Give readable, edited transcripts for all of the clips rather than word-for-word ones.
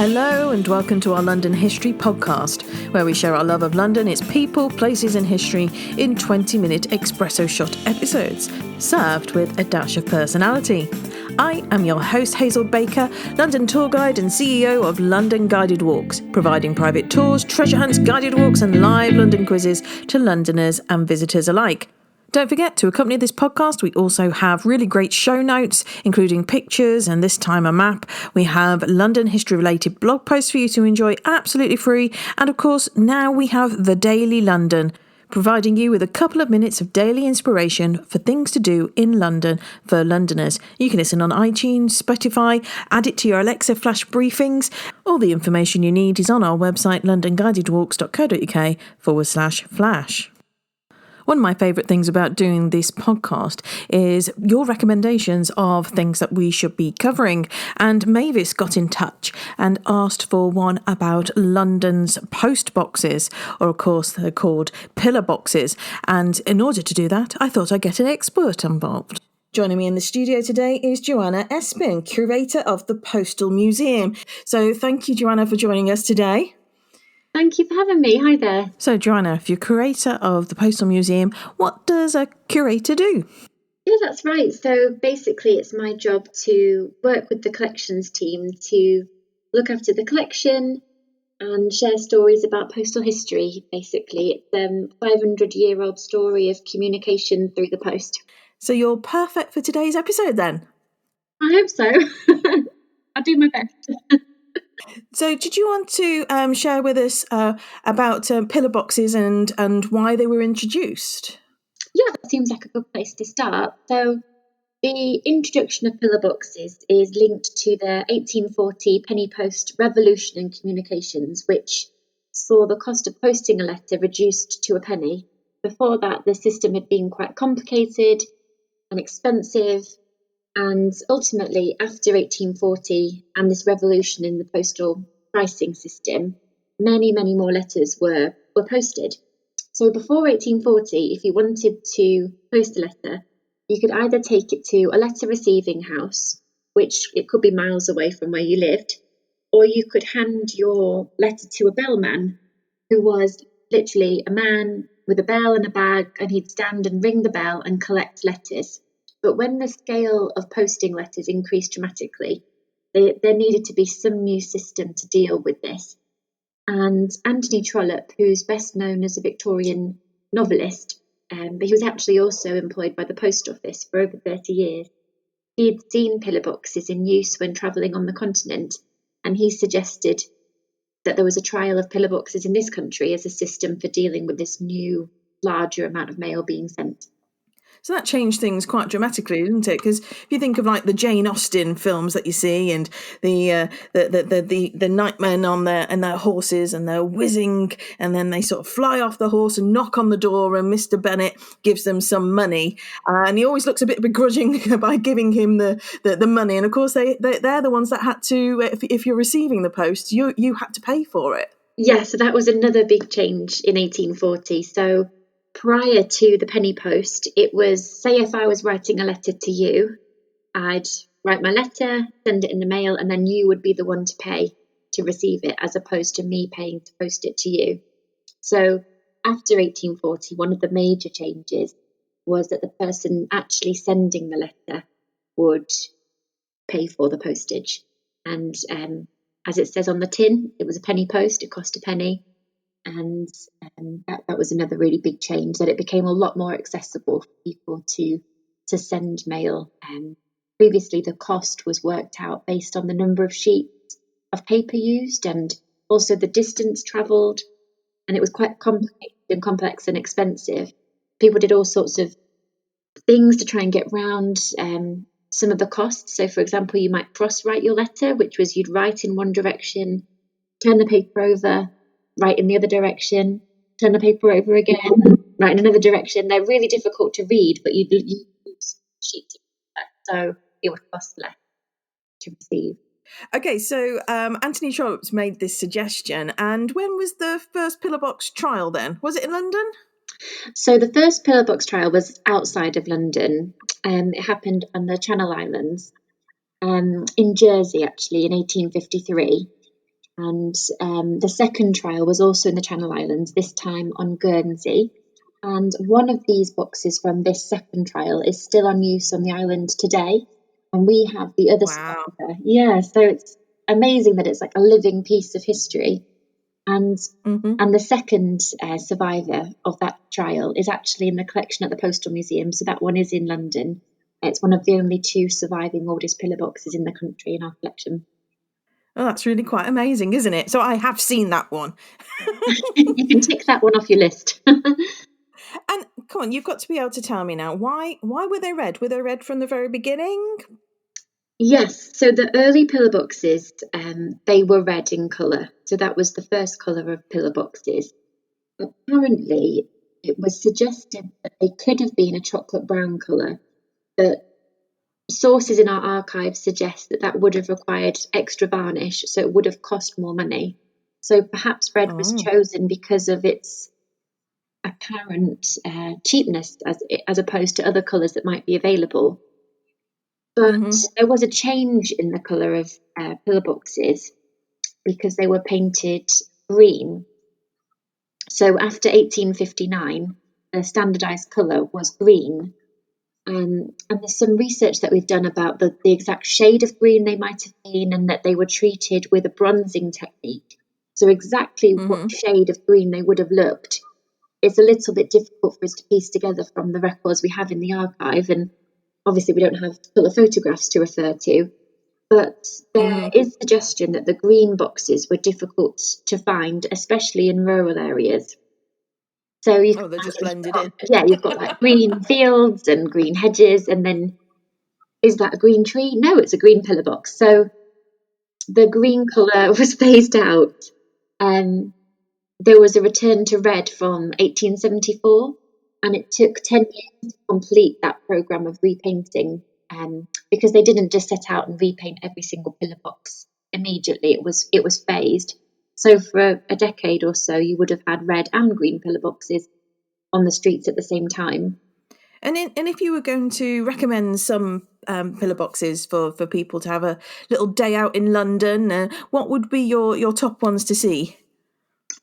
Hello and welcome to our London History podcast, where we share our love of London, its people, places and history in 20-minute espresso shot episodes, served with a dash of personality. I am your host, Hazel Baker, London tour guide and CEO of London Guided Walks, providing private tours, treasure hunts, guided walks and live London quizzes to Londoners and visitors alike. Don't forget, to accompany this podcast, we also have really great show notes, including pictures and this time a map. We have London history-related blog posts for you to enjoy absolutely free. And of course, now we have The Daily London, providing you with a couple of minutes of daily inspiration for things to do in London for Londoners. You can listen on iTunes, Spotify, add it to your Alexa flash briefings. All the information you need is on our website, londonguidedwalks.co.uk/flash. One of my favourite things about doing this podcast is your recommendations of things that we should be covering. And Mavis got in touch and asked for one about London's post boxes, or of course they're called pillar boxes. And in order to do that, I thought I'd get an expert involved. Joining me in the studio today is Joanna Espin, Curator of the Postal Museum. So thank you, Joanna, for joining us today. Thank you for having me. Hi there. So, Joanna, if you're curator of the Postal Museum, what does a curator do? Yeah, that's right. So basically, it's my job to work with the collections team to look after the collection and share stories about postal history, basically. It's a 500-year-old story of communication through the post. So you're perfect for today's episode, then? I hope so. I'll do my best. So did you want to share with us about pillar boxes and why they were introduced? Yeah, that seems like a good place to start. So the introduction of pillar boxes is linked to the 1840 penny post revolution in communications, which saw the cost of posting a letter reduced to a penny. Before that, the system had been quite complicated and expensive. And ultimately, after 1840 and this revolution in the postal pricing system, many, many more letters were posted. So before 1840, if you wanted to post a letter, you could either take it to a letter receiving house, which it could be miles away from where you lived, or you could hand your letter to a bellman, who was literally a man with a bell and a bag, and he'd stand and ring the bell and collect letters. But when the scale of posting letters increased dramatically, there needed to be some new system to deal with this. And Anthony Trollope, who's best known as a Victorian novelist, but he was actually also employed by the post office for over 30 years, he had seen pillar boxes in use when travelling on the continent, and he suggested that there was a trial of pillar boxes in this country as a system for dealing with this new, larger amount of mail being sent. So that changed things quite dramatically, didn't it? Because if you think of like the Jane Austen films that you see, and the nightmen on their horses, and they're whizzing, and then they sort of fly off the horse and knock on the door, and Mr. Bennet gives them some money, and he always looks a bit begrudging by giving him the money. And of course, they're the ones that had to, if you're receiving the post, you had to pay for it. Yeah, so that was another big change in 1840. So prior to the penny post, it was, say if I was writing a letter to you, I'd write my letter, send it in the mail, and then you would be the one to pay to receive it, as opposed to me paying to post it to you. So after 1840, one of the major changes was that the person actually sending the letter would pay for the postage. And as it says on the tin, it was a penny post, it cost a penny. And that was another really big change, that it became a lot more accessible for people to send mail. Previously, the cost was worked out based on the number of sheets of paper used and also the distance travelled, and it was quite complicated and complex and expensive. People did all sorts of things to try and get round some of the costs. So, for example, you might cross-write your letter, which was you'd write in one direction, turn the paper over, write in the other direction, turn the paper over again, write in another direction. They're really difficult to read, but you use sheets of paper, so it would cost less to receive. Okay, so Anthony Trollope's made this suggestion, and when was the first pillar box trial then? Was it in London? So the first pillar box trial was outside of London. It happened on the Channel Islands, in Jersey, actually, in 1853. And the second trial was also in the Channel Islands, this time on Guernsey. And one of these boxes from this second trial is still on use on the island today. And we have the other Wow. survivor. Yeah, so it's amazing that it's like a living piece of history. And the second survivor of that trial is actually in the collection at the Postal Museum. So that one is in London. It's one of the only 2 surviving oldest pillar boxes in the country in our collection. Oh, that's really quite amazing, isn't it? So I have seen that one. You can tick that one off your list. And come on, you've got to be able to tell me now, why were they red? Were they red from the very beginning? Yes, so the early pillar boxes, they were red in colour. So that was the first colour of pillar boxes. Apparently, it was suggested that they could have been a chocolate brown colour, but sources in our archive suggest that that would have required extra varnish, so it would have cost more money. So perhaps red was chosen because of its apparent cheapness as opposed to other colours that might be available. But there was a change in the colour of pillar boxes because they were painted green. So after 1859, the standardised colour was green. And there's some research that we've done about the exact shade of green they might have been, and that they were treated with a bronzing technique. So exactly what shade of green they would have looked is a little bit difficult for us to piece together from the records we have in the archive. And obviously we don't have colour photographs to refer to. But there is suggestion that the green boxes were difficult to find, especially in rural areas. So you can They're just imagine, blended in. you've got like green fields and green hedges, and then is that a green tree? No, it's a green pillar box. So the green colour was phased out. There was a return to red from 1874, and it took 10 years to complete that programme of repainting, because they didn't just set out and repaint every single pillar box immediately. It was phased. So for a decade or so, you would have had red and green pillar boxes on the streets at the same time. And if you were going to recommend some pillar boxes for people to have a little day out in London, what would be your top ones to see?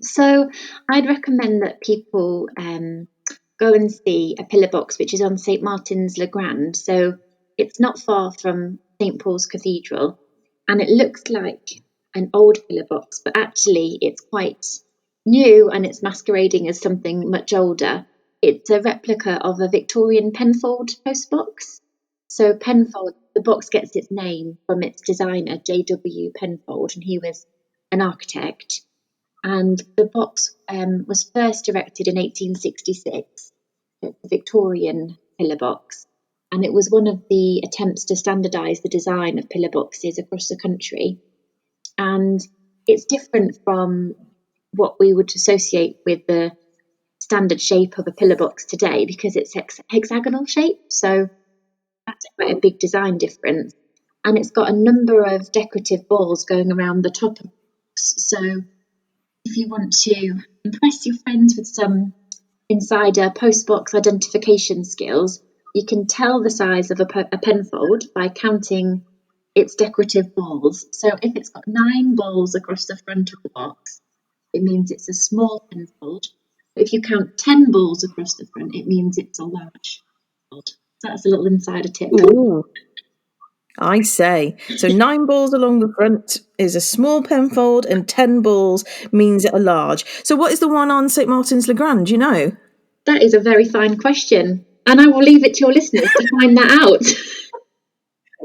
So I'd recommend that people go and see a pillar box which is on St Martin's Le Grand. So it's not far from St Paul's Cathedral, and it looks like an old pillar box, but actually it's quite new and it's masquerading as something much older. It's a replica of a Victorian Penfold postbox. So Penfold, the box gets its name from its designer, J.W. Penfold, and he was an architect. And the box was first erected in 1866, the Victorian pillar box, and it was one of the attempts to standardise the design of pillar boxes across the country. And it's different from what we would associate with the standard shape of a pillar box today, because it's hexagonal shape, so that's quite a big design difference. And it's got a number of decorative balls going around the top of the box, so if you want to impress your friends with some insider postbox identification skills, you can tell the size of a penfold by counting its decorative balls. So if it's got 9 balls across the front of the box, it means it's a small penfold. If you count 10 balls across the front, it means it's a large penfold. So that's a little insider tip. Ooh, I say. So 9 balls along the front is a small penfold, and 10 balls means it a large. So what is the one on St Martin's Le Grand, do you know? That is a very fine question, and I will leave it to your listeners to find that out.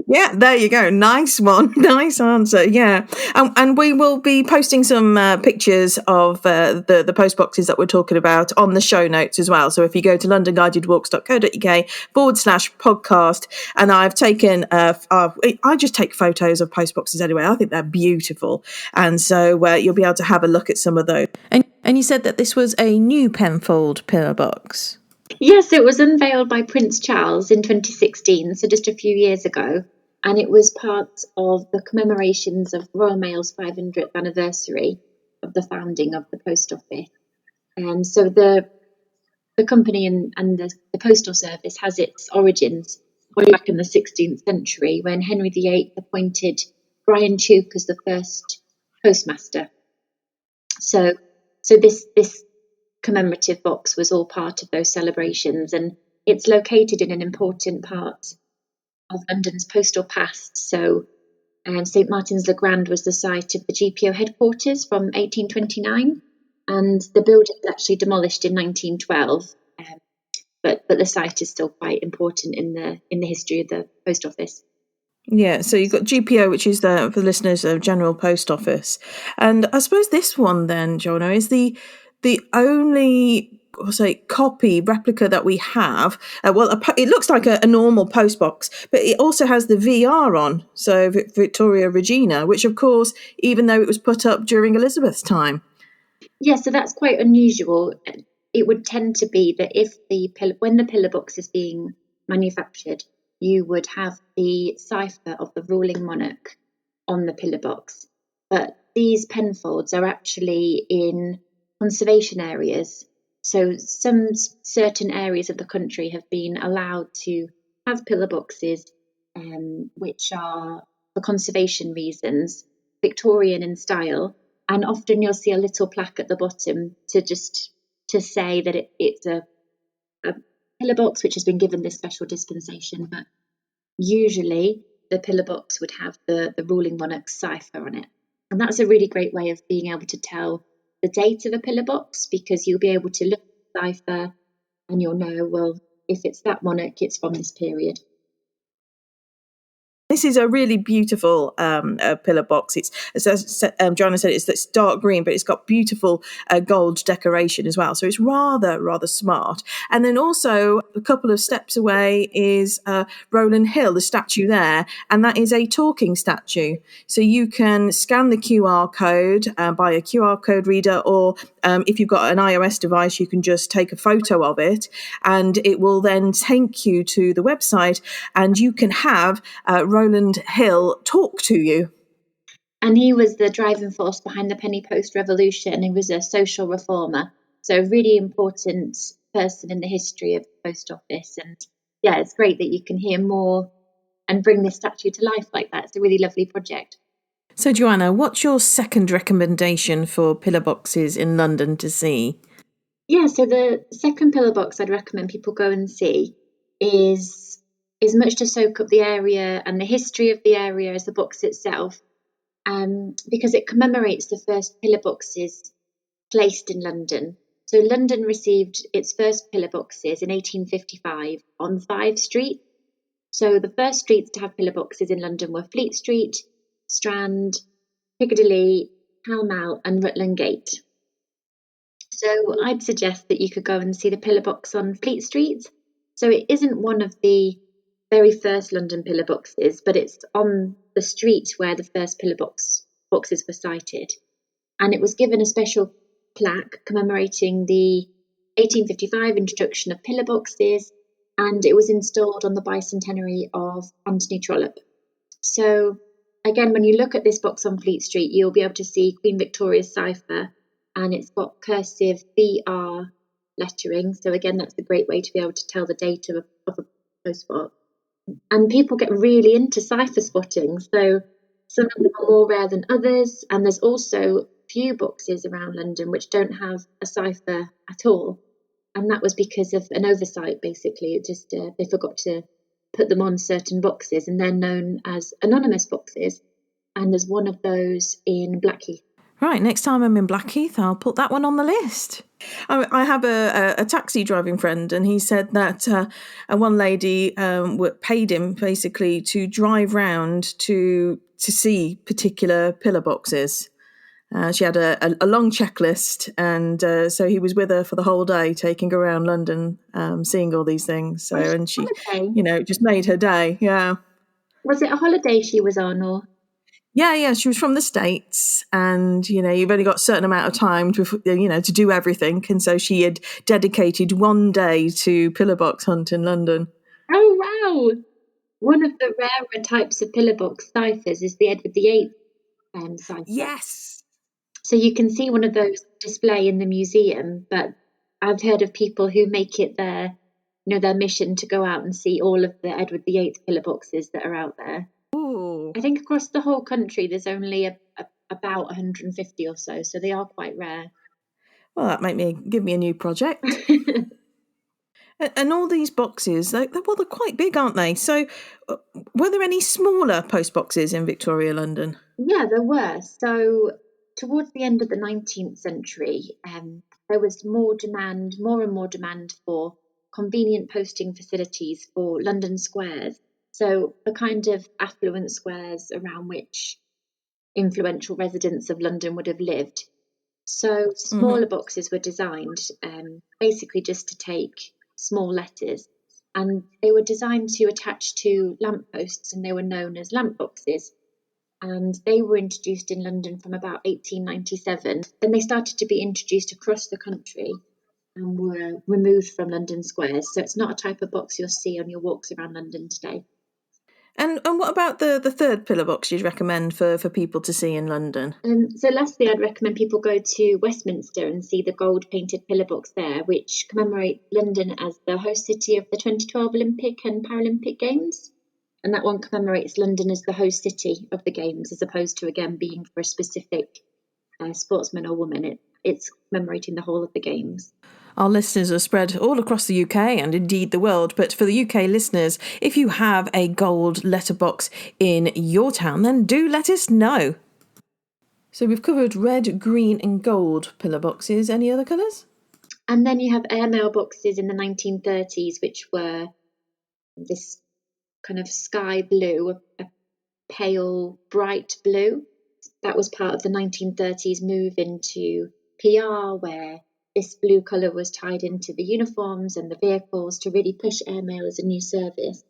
Yeah, there you go. Nice one. Nice answer. Yeah. And we will be posting some pictures of the post boxes that we're talking about on the show notes as well. So if you go to londonguidedwalks.co.uk/podcast, and I've taken, I just take photos of post boxes anyway. I think they're beautiful. And so you'll be able to have a look at some of those. And you said that this was a new Penfold pillar box. Yes, it was unveiled by Prince Charles in 2016, so just a few years ago, and it was part of the commemorations of Royal Mail's 500th anniversary of the founding of the Post Office. And so the company and the Postal Service has its origins way back in the 16th century, when Henry VIII appointed Brian Tuke as the first postmaster. So this commemorative box was all part of those celebrations, and it's located in an important part of London's postal past. So St Martin's le Grand was the site of the GPO headquarters from 1829, and the building was actually demolished in 1912. But the site is still quite important in the history of the post office. Yeah, so you've got GPO, which is for the listeners, General Post Office, and I suppose this one then, Joanna, is the only copy replica that we have. It looks like a normal post box, but it also has the VR on, so Victoria Regina, which of course, even though it was put up during Elizabeth's time. Yeah, so that's quite unusual. It would tend to be that when the pillar box is being manufactured, you would have the cypher of the ruling monarch on the pillar box. But these Penfolds are actually in conservation areas. So some certain areas of the country have been allowed to have pillar boxes, which are, for conservation reasons, Victorian in style. And often you'll see a little plaque at the bottom to say that it's a pillar box which has been given this special dispensation. But usually the pillar box would have the ruling monarch's cypher on it. And that's a really great way of being able to tell the date of a pillar box, because you'll be able to look at the cypher and you'll know, well, if it's that monarch, it's from this period. This is a really beautiful pillar box. It's, as Joanna said, it's dark green, but it's got beautiful gold decoration as well. So it's rather smart. And then also a couple of steps away is Rowland Hill, the statue there, and that is a talking statue. So you can scan the QR code by a QR code reader, or if you've got an iOS device, you can just take a photo of it, and it will then take you to the website, and you can have Rowland Hill talk to you. And he was the driving force behind the penny post revolution. He was a social reformer, so a really important person in the history of the post office. And yeah, it's great that you can hear more and bring this statue to life like that. It's a really lovely project. So Joanna, what's your second recommendation for pillar boxes in London to see? Yeah, so the second pillar box I'd recommend people go and see is much to soak up the area and the history of the area as the box itself, because it commemorates the first pillar boxes placed in London. So London received its first pillar boxes in 1855 on 5 Street. So the first streets to have pillar boxes in London were Fleet Street, Strand, Piccadilly, Pall Mall and Rutland Gate. So I'd suggest that you could go and see the pillar box on Fleet Street. So it isn't one of the very first London pillar boxes, but it's on the street where the first pillar boxes were sited. And it was given a special plaque commemorating the 1855 introduction of pillar boxes, and it was installed on the bicentenary of Anthony Trollope. So again, when you look at this box on Fleet Street, you'll be able to see Queen Victoria's cypher, and it's got cursive BR lettering. So again, that's a great way to be able to tell the date of a postbox. And people get really into cypher spotting. So some of them are more rare than others. And there's also few boxes around London which don't have a cypher at all. And that was because of an oversight, basically. It just they forgot to put them on certain boxes, and they're known as anonymous boxes. And there's one of those in Blackheath. Right, next time I'm in Blackheath, I'll put that one on the list. I have a taxi driving friend, and he said that one lady paid him basically to drive round to see particular pillar boxes. She had a long checklist, and so he was with her for the whole day, taking her around London, seeing all these things. So, and she, just made her day. Yeah. Was it a holiday she was on, or? Yeah, she was from the States, and, you've only got a certain amount of time to do everything. And so she had dedicated one day to pillar box hunt in London. Oh, wow. One of the rarer types of pillar box ciphers is the Edward VIII cipher. Yes. So you can see one of those display in the museum, but I've heard of people who make it their mission to go out and see all of the Edward VIII pillar boxes that are out there. Ooh. I think across the whole country, there's only about 150 or so they are quite rare. Well, that give me a new project. And all these boxes, they're quite big, aren't they? So were there any smaller post boxes in Victoria, London? Yeah, there were. So towards the end of the 19th century, there was more and more demand for convenient posting facilities for London squares. So the kind of affluent squares around which influential residents of London would have lived. So smaller boxes were designed basically just to take small letters, and they were designed to attach to lampposts, and they were known as lamp boxes. And they were introduced in London from about 1897. Then they started to be introduced across the country and were removed from London squares. So it's not a type of box you'll see on your walks around London today. And what about the third pillar box you'd recommend for people to see in London? So lastly, I'd recommend people go to Westminster and see the gold painted pillar box there, which commemorates London as the host city of the 2012 Olympic and Paralympic Games. And that one commemorates London as the host city of the Games, as opposed to, again, being for a specific sportsman or woman. It's commemorating the whole of the Games. Our listeners are spread all across the UK and indeed the world, but for the UK listeners, if you have a gold letterbox in your town, then do let us know. So we've covered red, green and gold pillar boxes. Any other colours? And then you have airmail boxes in the 1930s, which were this kind of sky blue, a pale, bright blue. That was part of the 1930s move into PR, where this blue colour was tied into the uniforms and the vehicles to really push airmail as a new service.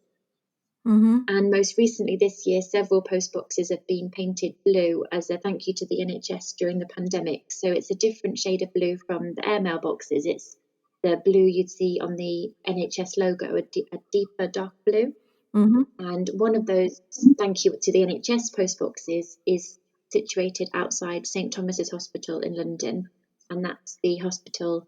And most recently this year, several post boxes have been painted blue as a thank you to the NHS during the pandemic. So it's a different shade of blue from the airmail boxes. It's the blue you'd see on the NHS logo, a deeper dark blue. And one of those thank you to the NHS post boxes is situated outside St Thomas's Hospital in London. And that's the hospital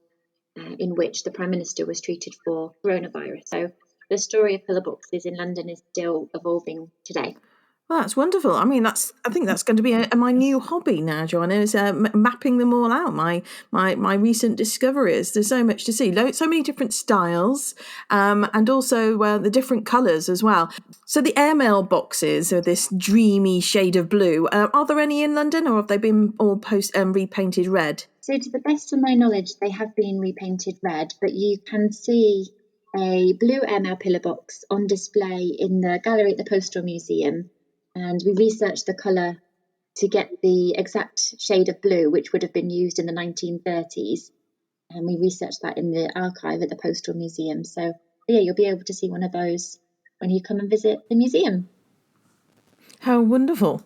in which the Prime Minister was treated for coronavirus. So the story of pillar boxes in London is still evolving today. Well, that's wonderful. I mean, I think that's going to be my new hobby now, Joanna, is mapping them all out. My recent discoveries. There's so much to see. So many different styles, and also the different colours as well. So the airmail boxes are this dreamy shade of blue. Are there any in London, or have they been all repainted red? So to the best of my knowledge, they have been repainted red, but you can see a blue airmail pillar box on display in the gallery at the Postal Museum. And we researched the colour to get the exact shade of blue, which would have been used in the 1930s. And we researched that in the archive at the Postal Museum. So, yeah, you'll be able to see one of those when you come and visit the museum. How wonderful.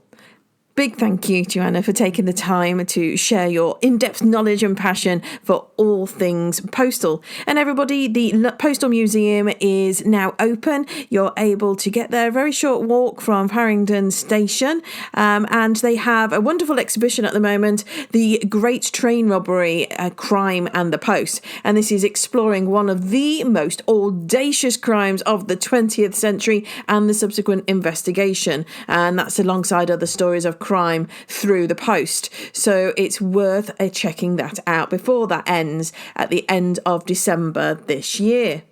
Big thank you, Joanna, for taking the time to share your in-depth knowledge and passion for all things postal. And everybody, the Postal Museum is now open. You're able to get there, a very short walk from Farringdon Station. And they have a wonderful exhibition at the moment, The Great Train Robbery, Crime and the Post. And this is exploring one of the most audacious crimes of the 20th century and the subsequent investigation. And that's alongside other stories of crime through the post. So it's worth checking that out before that ends at the end of December this year.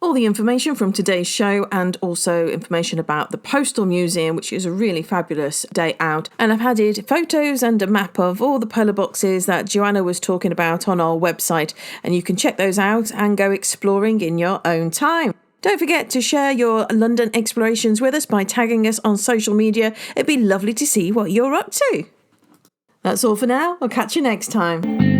All the information from today's show and also information about the Postal Museum, which is a really fabulous day out. And I've added photos and a map of all the pillar boxes that Joanna was talking about on our website, and you can check those out and go exploring in your own time. Don't forget to share your London explorations with us by tagging us on social media. It'd be lovely to see what you're up to. That's all for now. I'll catch you next time.